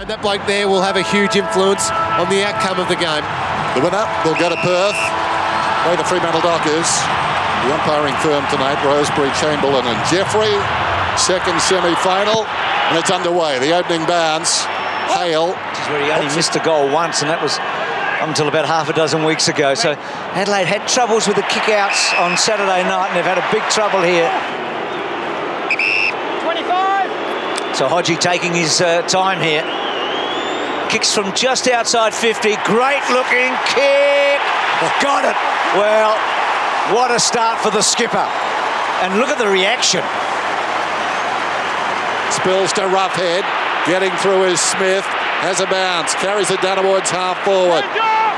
And that bloke there will have a huge influence on the outcome of the game. The winner will go to Perth. Play the Fremantle Dockers. The umpiring firm tonight, Rosebery, Chamberlain and Jeffrey. Second semi-final, and it's underway. The opening bounce, Hale. This is where he only missed a goal once, and that was until about half a dozen weeks ago. So Adelaide had troubles with the kick-outs on Saturday night, and they've had a big trouble here. 25! So Hodgie taking his time here. Kicks from just outside 50. Great looking kick. Got it. Well, what a start for the skipper. And look at the reaction. Spills to Roughhead. Getting through is Smith. Has a bounce. Carries it down towards half forward.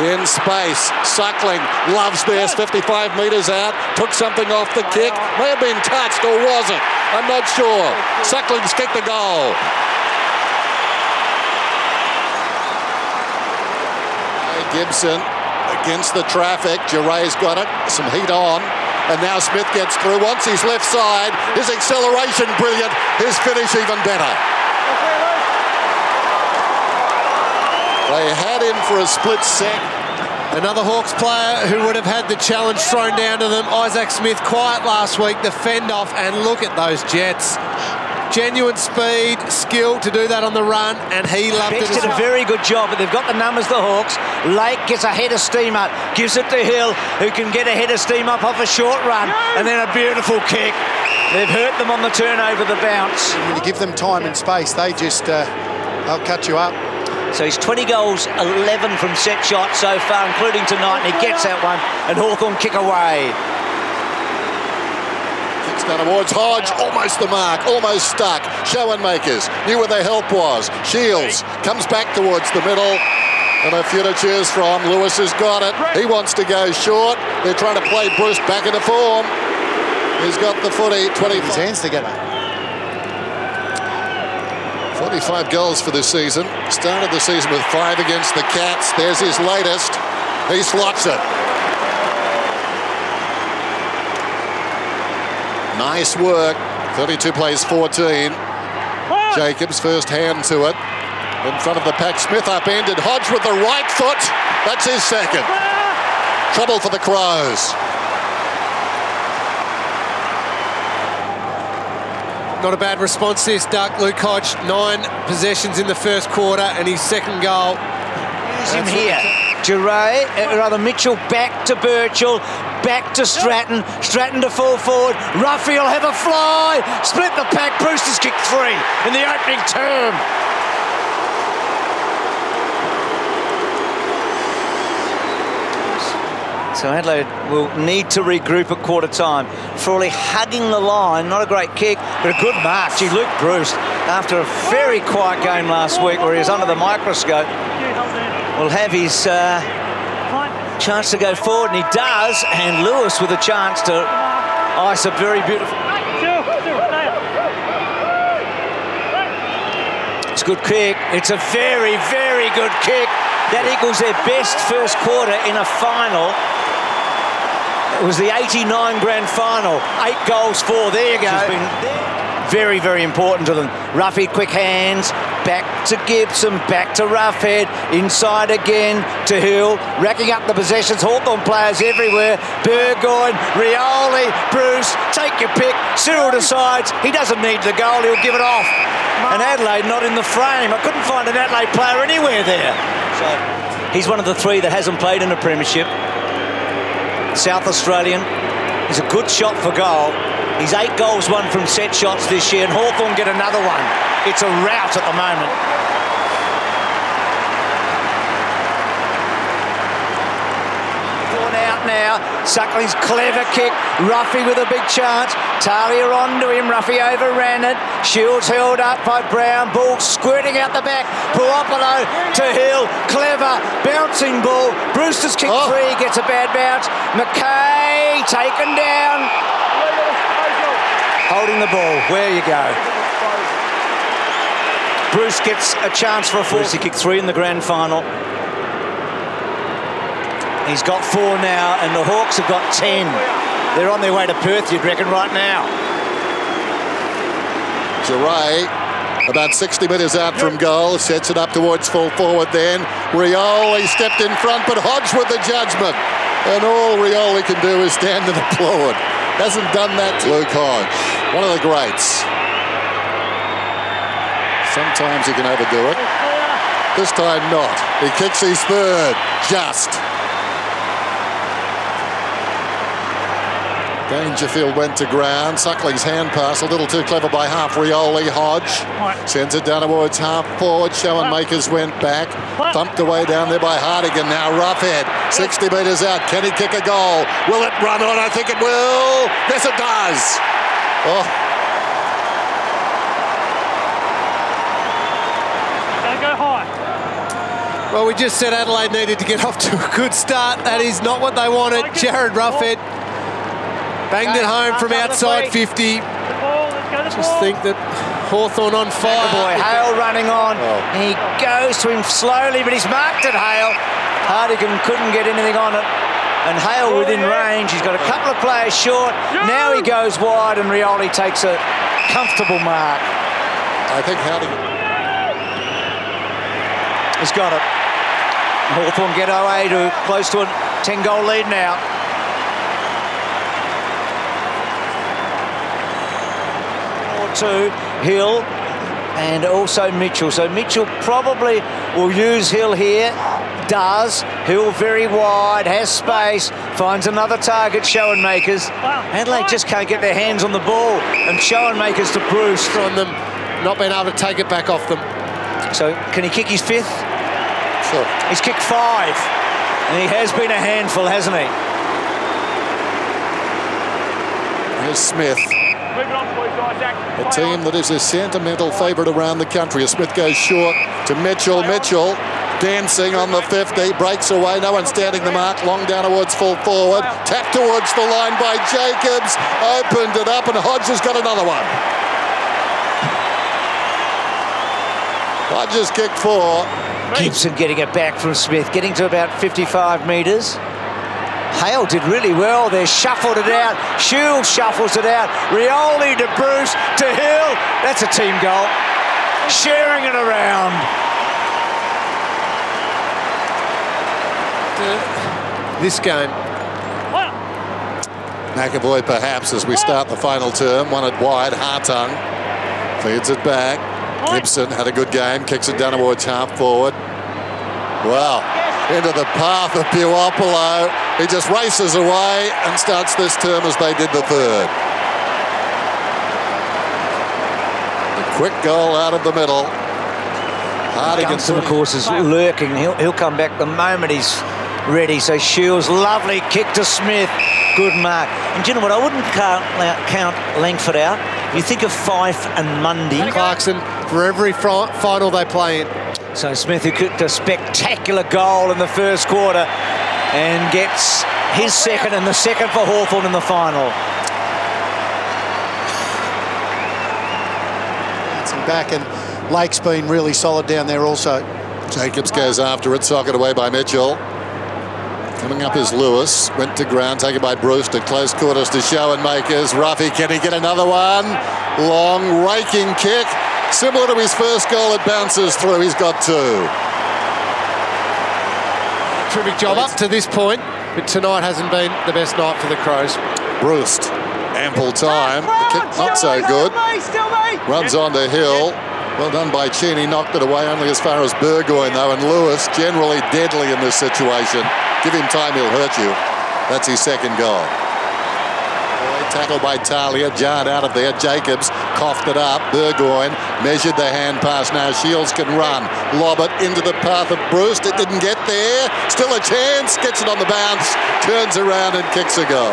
In space. Suckling. Loves this. 55 metres out. Took something off the kick. May have been touched or wasn't. I'm not sure. Suckling's kicked the goal. Gibson against the traffic. Jaray's got it. Some heat on. And now Smith gets through. Wants his left side. His acceleration brilliant. His finish even better. They had him for a split sec. Another Hawks player who would have had the challenge thrown down to them. Isaac Smith, quiet last week. The fend off, and look at those Jets. Genuine speed, skill to do that on the run, and he loved it. Did a very good job, but they've got the numbers, the Hawks. Lake gets a head of steam up, gives it to Hill, who can get a head of steam up off a short run, and then a beautiful kick. They've hurt them on the turnover, the bounce. When you give them time and space, they just, they'll cut you up. So he's 20 goals, 11 from set shots so far, including tonight, and he gets that one, and Hawthorn kick away. Down towards Hodge, almost the mark, almost stuck. Schoenmakers knew where the help was. Shields comes back towards the middle, and a few to choose from. Lewis has got it. He wants to go short. They're trying to play Bruce back into form. He's got the footy. 25 his hands together. 45 goals for this season. Started the season with 5 against the Cats. There's his latest. He slots it. Nice work. 32 plays 14. Jacobs first hand to it. In front of the pack. Smith upended. Hodge with the right foot. That's his second. Trouble for the Crows. Not a bad response this, Duck. Luke Hodge, 9 possessions in the first quarter, and his second goal. Use him here. Mitchell back to Birchall, back to Stratton, Stratton to full forward, Ruffy will have a fly, split the pack, Brewster's kicked 3 in the opening term. So Adelaide will need to regroup at quarter time. Frawley hugging the line, not a great kick, but a good mark. Gee, Luke Bruce, after a very quiet game last week where he was under the microscope, will have his chance to go forward, and he does, and Lewis with a chance to ice a very beautiful. It's a good kick. It's a very, very good kick. That equals their best first quarter in a final. It was the 89 grand final. 8 goals for. There you go. Very, very important to them. Ruffy, quick hands, back to Gibson, back to Roughhead, inside again to Hill, racking up the possessions. Hawthorn players everywhere. Burgoyne, Rioli, Bruce, take your pick. Cyril decides he doesn't need the goal, he'll give it off. And Adelaide not in the frame. I couldn't find an Adelaide player anywhere there. So he's one of the 3 that hasn't played in a premiership. South Australian. He's a good shot for goal. He's 8 goals won from set shots this year, and Hawthorn get another one. It's a rout at the moment. Drawn out now. Suckling's clever kick. Ruffy with a big chance. Talia onto him. Ruffy overran it. Shields held up by Brown. Ball squirting out the back. Puopolo to Hill. Clever. Bouncing ball. Brewster's kick 3. Gets a bad bounce. McKay taken down. Holding the ball. Where you go. Bruce gets a chance for a 4. He kicked 3 in the grand final. He's got 4 now, and the Hawks have got 10. They're on their way to Perth, you'd reckon, right now. Jaray About 60 metres out from goal, sets it up towards full forward then. Rioli stepped in front, but Hodge with the judgment. And all Rioli can do is stand and applaud. Hasn't done that to Luke Hodge, one of the greats. Sometimes he can overdo it. This time not. He kicks his third, just. Dangerfield went to ground. Suckling's hand pass, a little too clever by half. Rioli, Hodge sends it down towards half forward. Schoenmakers went back. Thumped away down there by Hardigan. Now Roughhead, 60 metres out. Can he kick a goal? Will it run on? I think it will. Yes, it does. Oh. Go high. Well, we just said Adelaide needed to get off to a good start. That is not what they wanted. Jared Roughhead banged it home from outside 50. Just think that Hawthorn on fire. Boy, Hale running on. And he goes to him slowly, but he's marked at Hale. Hardigan couldn't get anything on it. And Hale within range. He's got a couple of players short. Now he goes wide and Rioli takes a comfortable mark. I think Hardigan. He's got it. Hawthorn get away to close to a 10-goal lead now. To Hill and also Mitchell. So Mitchell probably will use Hill here. Does. Hill very wide, has space, finds another target, Schoenmakers. Adelaide just can't get their hands on the ball, and Schoenmakers to Bruce. On them, not being able to take it back off them. So can he kick his fifth? Sure. He's kicked 5. And he has been a handful, hasn't he? Here's Smith. A team that is a sentimental favourite around the country. As Smith goes short to Mitchell. Mitchell dancing on the 50, breaks away. No one standing the mark. Long down towards full forward. Tapped towards the line by Jacobs. Opened it up and Hodge has got another one. Hodge has kicked 4. Gibson getting it back from Smith, getting to about 55 metres. Hale did really well there, shuffled it out. Shield shuffles it out. Rioli to Bruce to Hill. That's a team goal. Sharing it around. This game. McAvoy perhaps as we start the final term. One it wide. Hartung feeds it back. Gibson had a good game. Kicks it down towards half forward. Wow. Into the path of Puopolo. He just races away and starts this term as they did the third. A quick goal out of the middle. Gunston, of course, is lurking. He'll come back the moment he's ready. So Shields, lovely kick to Smith. Good mark. And do you know what? I wouldn't count Langford out. You think of Fife and Mundy. Clarkson, for every final they play in. So Smith, who kicked a spectacular goal in the first quarter and gets his second and the second for Hawthorn in the final. Bouncing back, and Lake's been really solid down there also. Jacobs goes after it, socket away by Mitchell. Coming up is Lewis, went to ground, taken by Brewster, close quarters to Schoenmakers. Ruffy, can he get another one? Long raking kick. Similar to his first goal, it bounces through. He's got 2. Terrific job up to this point, but tonight hasn't been the best night for the Crows. Brewst, ample time. The kick not so good. Runs on to Hill. Well done by Cheney, knocked it away only as far as Burgoyne though, and Lewis generally deadly in this situation. Give him time, he'll hurt you. That's his second goal. Tackled by Talia, jarred out of there. Jacobs coughed it up. Burgoyne measured the hand pass. Now Shields can run. Lob it into the path of Bruce. It didn't get there. Still a chance. Gets it on the bounce. Turns around and kicks a goal.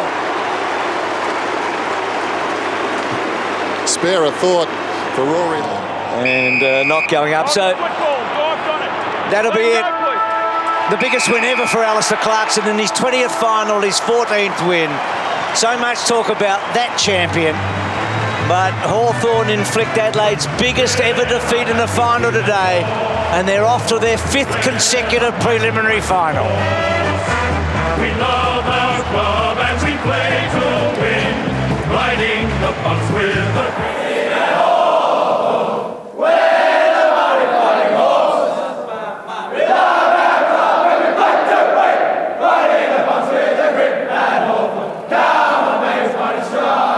Spare a thought for Rory. And not going up. So that'll be it. The biggest win ever for Alistair Clarkson in his 20th final, his 14th win. So much talk about that champion, but Hawthorn inflict Adelaide's biggest ever defeat in the final today, and they're off to their 5th consecutive preliminary final. We love our club and we play to win, riding the bumps with the Scottish Star.